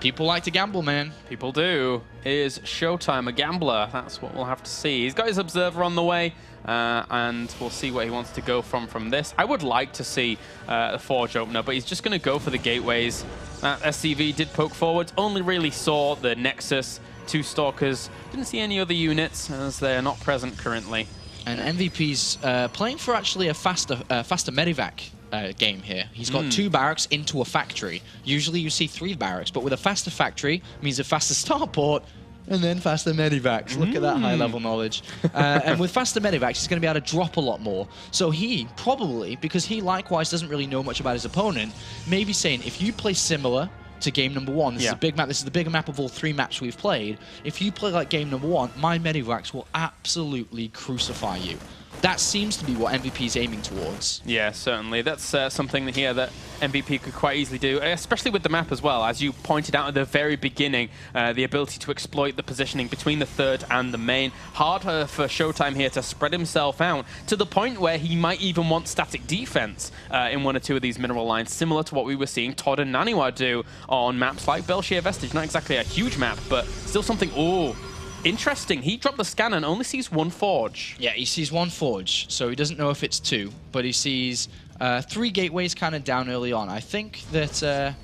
people like to gamble, man. People do. Is ShoWTimE a gambler? That's what we'll have to see. He's got his observer on the way, and we'll see where he wants to go from this. I would like to see the Forge opener, but he's just going to go for the gateways. SCV did poke forward, only really saw the Nexus, 2 Stalkers. Didn't see any other units, as they're not present currently. And MVP's playing for actually a faster medevac game here. He's got 2 barracks into a factory. Usually you see 3 barracks, but with a faster factory means a faster starport and then faster medivacs. Look at that high-level knowledge. And with faster medivacs, he's going to be able to drop a lot more. So he probably, because he likewise doesn't really know much about his opponent, may be saying, if you play similar to game number 1, this is a big map, this is the bigger map of all 3 maps we've played, if you play like game number 1, my medivacs will absolutely crucify you. That seems to be what MVP is aiming towards. Yeah, certainly. That's something here that MVP could quite easily do, especially with the map as well. As you pointed out at the very beginning, the ability to exploit the positioning between the third and the main. Harder for ShoWTimE here to spread himself out to the point where he might even want static defense in 1 or 2 of these mineral lines, similar to what we were seeing Todd and Naniwa do on maps like Belshire Vestige. Not exactly a huge map, but still something, interesting. He dropped the scan and only sees 1 Forge. Yeah, he sees 1 Forge, so he doesn't know if it's 2, but he sees 3 gateways kind of down early on. I think that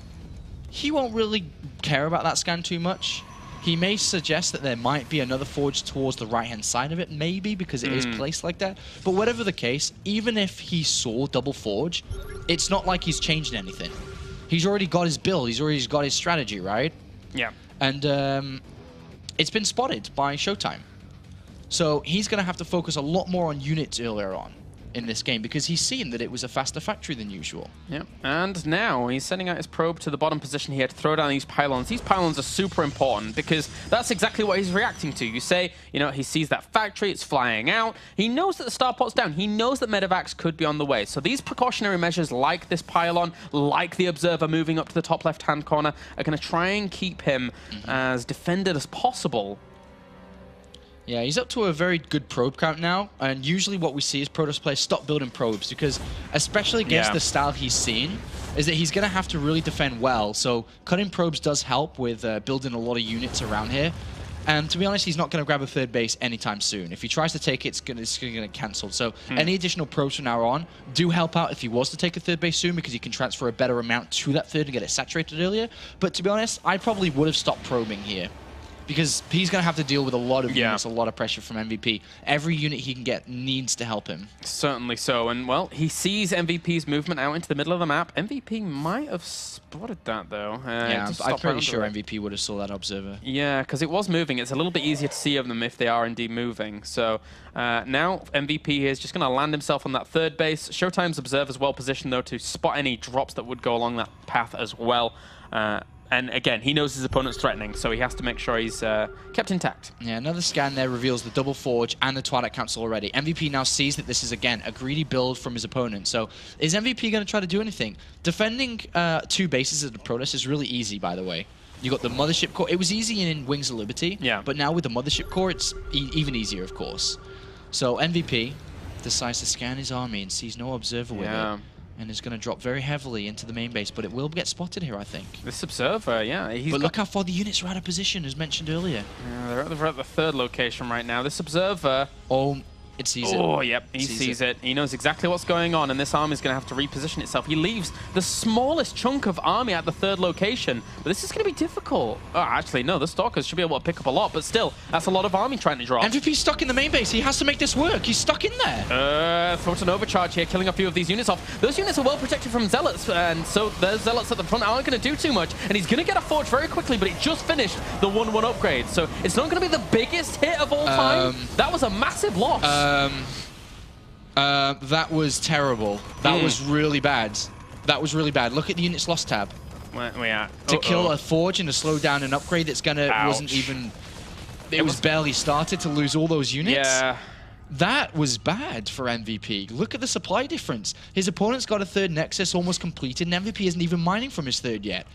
he won't really care about that scan too much. He may suggest that there might be another Forge towards the right-hand side of it, maybe, because it is placed like that. But whatever the case, even if he saw double Forge, it's not like he's changing anything. He's already got his build. He's already got his strategy, right? Yeah. And it's been spotted by ShoWTimE. So he's going to have to focus a lot more on units earlier on in this game because he's seen that it was a faster factory than usual. Yep, and now he's sending out his probe to the bottom position here to throw down these pylons. These pylons are super important because that's exactly what he's reacting to. You say, you know, he sees that factory, it's flying out. He knows that the starport's down. He knows that medevacs could be on the way. So these precautionary measures like this pylon, like the observer moving up to the top left-hand corner, are going to try and keep him as defended as possible. Yeah, he's up to a very good probe count now, and usually what we see is Protoss players stop building probes because, especially against the style he's seen, is that he's going to have to really defend well. So cutting probes does help with building a lot of units around here. And to be honest, he's not going to grab a third base anytime soon. If he tries to take it, it's going to get cancelled. So any additional probes from now on do help out if he was to take a third base soon because he can transfer a better amount to that third and get it saturated earlier. But to be honest, I probably would have stopped probing here, because he's going to have to deal with a lot of units, a lot of pressure from MVP. Every unit he can get needs to help him. Certainly so. And, well, he sees MVP's movement out into the middle of the map. MVP might have spotted that, though. Yeah, I'm pretty sure MVP would have saw that observer. Yeah, because it was moving. It's a little bit easier to see of them if they are indeed moving. So now MVP is just going to land himself on that third base. ShoWTimE's observer's well positioned, though, to spot any drops that would go along that path as well. And again, he knows his opponent's threatening, so he has to make sure he's kept intact. Yeah, another scan there reveals the double forge and the Twilight Council already. MVP now sees that this is, again, a greedy build from his opponent. So is MVP going to try to do anything? Defending 2 bases at the Protoss is really easy, by the way. You got the Mothership Core. It was easy in Wings of Liberty, but now with the Mothership Core, it's even easier, of course. So MVP decides to scan his army and sees no observer with it. And is going to drop very heavily into the main base, but it will get spotted here, I think. This observer, but look how far the units are out of position, as mentioned earlier. Yeah, they're at the third location right now. This observer... It sees it. Oh, yep, he sees it. He knows exactly what's going on, and this army is going to have to reposition itself. He leaves the smallest chunk of army at the third location, but this is going to be difficult. Oh, actually, no, the Stalkers should be able to pick up a lot, but still, that's a lot of army trying to drop. MVP's stuck in the main base. He has to make this work. He's stuck in there. Throws an overcharge here, killing a few of these units off. Those units are well protected from Zealots, and so the Zealots at the front aren't going to do too much, and he's going to get a Forge very quickly, but he just finished the 1-1 upgrade, so it's not going to be the biggest hit of all time. That was a massive loss. That was terrible. That was really bad. That was really bad. Look at the units lost tab. Where we at? To kill a Forge and to slow down an upgrade that's wasn't even... It was barely started to lose all those units. Yeah. That was bad for MVP. Look at the supply difference. His opponent's got a third Nexus almost completed, and MVP isn't even mining from his third yet.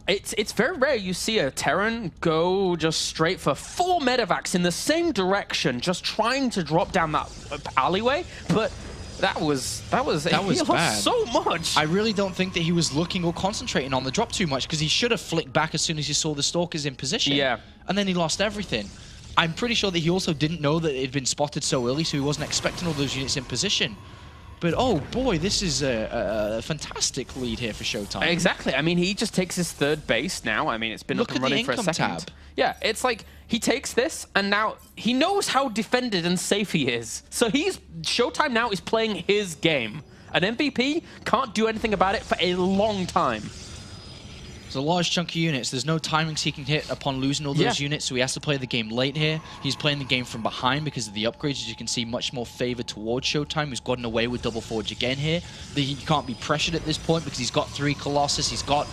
It's very rare you see a Terran go just straight for 4 medevacs in the same direction, just trying to drop down that alleyway, but that was bad. So much. I really don't think that he was looking or concentrating on the drop too much, because he should have flicked back as soon as he saw the Stalkers in position. Yeah. And then he lost everything. I'm pretty sure that he also didn't know that it had been spotted so early, so he wasn't expecting all those units in position. But, oh, boy, this is a fantastic lead here for ShoWTimE. Exactly. I mean, he just takes his third base now. I mean, it's been up and running for a second. Tab. Yeah, it's like he takes this, and now he knows how defended and safe he is. So ShoWTimE now is playing his game. An MVP can't do anything about it for a long time. It's a large chunk of units. There's no timings he can hit upon losing all those units, so he has to play the game late here. He's playing the game from behind because of the upgrades, as you can see, much more favor towards ShoWTimE, who's gotten away with double Forge again here. He can't be pressured at this point because he's got 3 Colossus. He's got,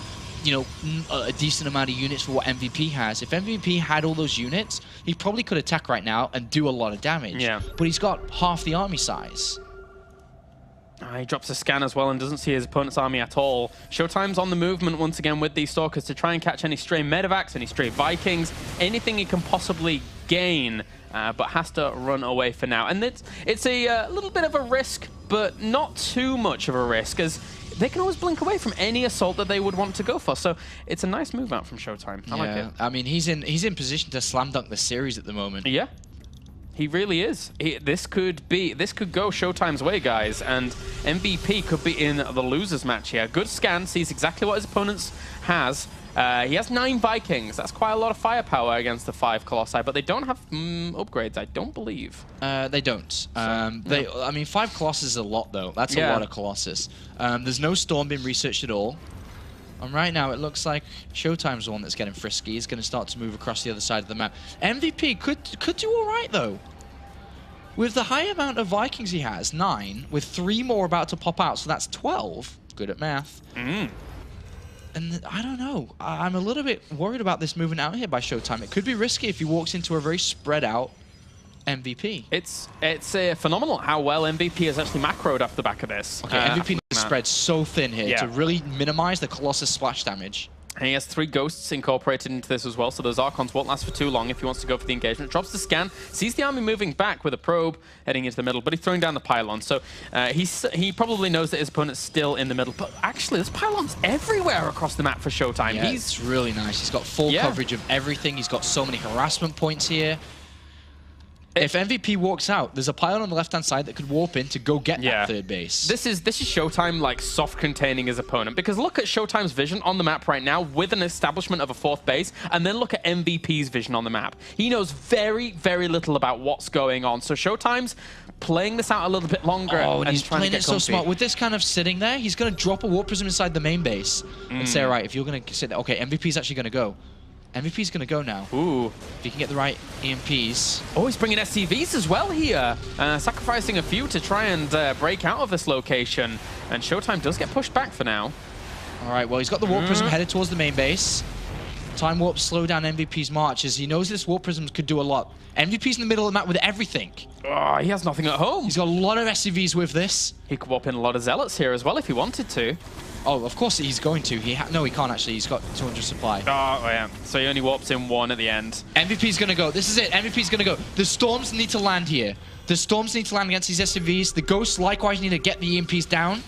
you know, a decent amount of units for what MVP has. If MVP had all those units, he probably could attack right now and do a lot of damage. Yeah. But he's got half the army size. He drops a scan as well and doesn't see his opponent's army at all. ShoWTimE's on the movement once again with these Stalkers to try and catch any stray medevacs, any stray Vikings, anything he can possibly gain, but has to run away for now. And it's a little bit of a risk, but not too much of a risk, as they can always blink away from any assault that they would want to go for. So it's a nice move out from ShoWTimE. I like it. I mean, he's in position to slam dunk the series at the moment. Yeah. He really is. This could go ShoWTimE's way, guys, and MVP could be in the losers match here. Good scan, sees exactly what his opponent has. He has 9 Vikings. That's quite a lot of firepower against the 5 Colossi, but they don't have upgrades, I don't believe. They don't. I mean, 5 Colossus is a lot, though. That's a lot of Colossus. There's no Storm being researched at all. And right now, it looks like ShoWTimE's the one that's getting frisky. He's going to start to move across the other side of the map. MVP could do all right, though. With the high amount of Vikings he has, 9, with 3 more about to pop out, so that's 12. Good at math. And I don't know. I'm a little bit worried about this moving out here by ShoWTimE. It could be risky if he walks into a very spread out MVP. It's phenomenal how well MVP has actually macroed off the back of this. Okay, MVP needs to spread so thin here to really minimize the Colossus splash damage. And he has 3 ghosts incorporated into this as well, so those Archons won't last for too long if he wants to go for the engagement. Drops the scan, sees the army moving back with a probe heading into the middle, but he's throwing down the pylon. So he probably knows that his opponent's still in the middle. But actually, there's pylons everywhere across the map for ShoWTimE. Yeah, it's really nice. He's got full coverage of everything. He's got so many harassment points here. If MVP walks out, there's a pylon on the left-hand side that could warp in to go get that third base. This is ShoWTimE like soft containing his opponent, because look at ShoWTimE's vision on the map right now with an establishment of a 4th base, and then look at MVP's vision on the map. He knows very, very little about what's going on. So ShoWTimE's playing this out a little bit longer. Oh, and he's trying playing to it get so comfy. smart. With this kind of sitting there, he's going to drop a Warp Prism inside the main base and say, all right, if you're going to sit there, okay, MVP's actually going to go. MVP's going to go now. Ooh. If he can get the right EMPs. Oh, he's bringing SCVs as well here. Sacrificing a few to try and break out of this location. And ShoWTimE does get pushed back for now. All right, well, he's got the Warp Prism headed towards the main base. Time Warp slow down MVP's march as he knows this Warp Prism could do a lot. MVP's in the middle of the map with everything. Oh, he has nothing at home. He's got a lot of SCVs with this. He could warp in a lot of Zealots here as well if he wanted to. Oh, of course he's going to. No, he can't actually. He's got 200 supply. Oh, yeah. So he only warps in 1 at the end. MVP's going to go. This is it. MVP's going to go. The Storms need to land here. The Storms need to land against these SCVs. The Ghosts likewise need to get the EMPs down.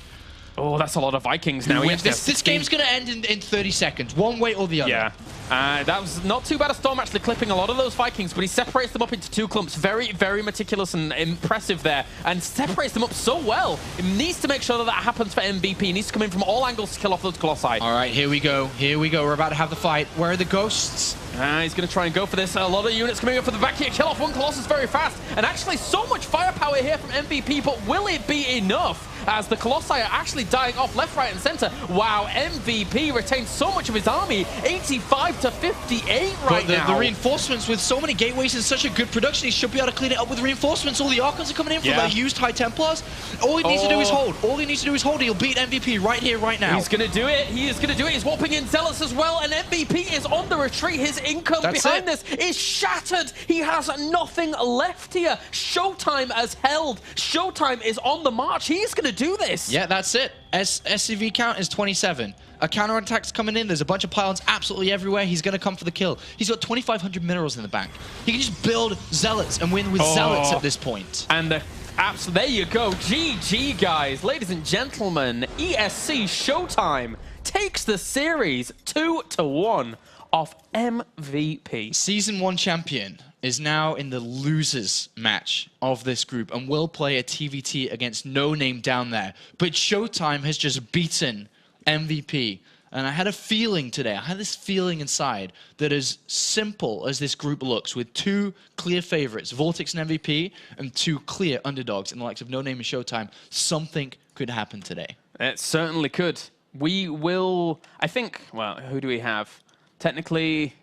Oh, that's a lot of Vikings now. This game's going to end in 30 seconds, one way or the other. Yeah. That was not too bad a Storm actually clipping a lot of those Vikings, but he separates them up into 2 clumps. Very, very meticulous and impressive there, and separates them up so well. He needs to make sure that that happens for MVP. He needs to come in from all angles to kill off those Colossi. All right, here we go. Here we go. We're about to have the fight. Where are the Ghosts? He's going to try and go for this. A lot of units coming up for the back here. Kill off 1 Colossus very fast. And actually so much firepower here from MVP, but will it be enough? As the Colossi are actually dying off left, right, and center. Wow, MVP retains so much of his army. 85 to 58 right now. The reinforcements with so many gateways and such a good production, he should be able to clean it up with reinforcements. All the Archons are coming in from the used High Templars. All he needs to do is hold. All he needs to do is hold. He'll beat MVP right here, right now. He's going to do it. He is going to do it. He's warping in Zealots as well, and MVP is on the retreat. His income behind this is shattered. He has nothing left here. ShoWTimE has held. ShoWTimE is on the march. He's going to do this. Yeah, that's it. SCV count is 27. A counterattack's coming in. There's a bunch of pylons absolutely everywhere. He's going to come for the kill. He's got 2,500 minerals in the bank. He can just build Zealots and win with Zealots at this point. And there you go. GG, guys. Ladies and gentlemen, ESC ShoWTimE takes the series 2-1 off MVP. Season 1 champion is now in the losers match of this group and will play a TVT against No Name down there. But ShoWTimE has just beaten MVP. And I had a feeling today, I had this feeling inside that as simple as this group looks, with 2 clear favorites, Vortex and MVP, and 2 clear underdogs in the likes of No Name and ShoWTimE, something could happen today. It certainly could. We will, I think, well, who do we have? Technically,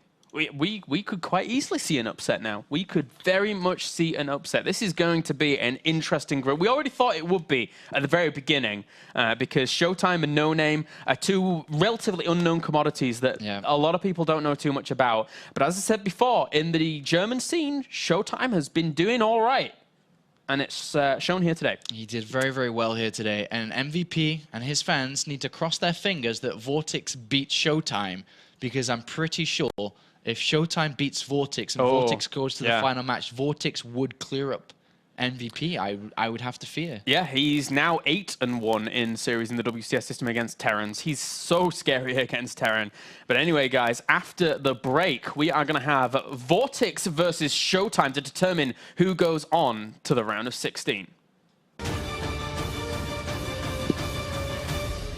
we could quite easily see an upset now. We could very much see an upset. This is going to be an interesting group. We already thought it would be at the very beginning because ShoWTimE and No Name are 2 relatively unknown commodities that a lot of people don't know too much about. But as I said before, in the German scene, ShoWTimE has been doing all right. And it's shown here today. He did very, very well here today. And MVP and his fans need to cross their fingers that Vortex beats ShoWTimE, because I'm pretty sure if ShoWTimE beats Vortex and Vortex goes to the final match, Vortex would clear up MVP, I would have to fear. Yeah, he's now 8-1 in series in the WCS system against Terrans. He's so scary against Terran. But anyway, guys, after the break, we are going to have Vortex versus ShoWTimE to determine who goes on to the round of 16.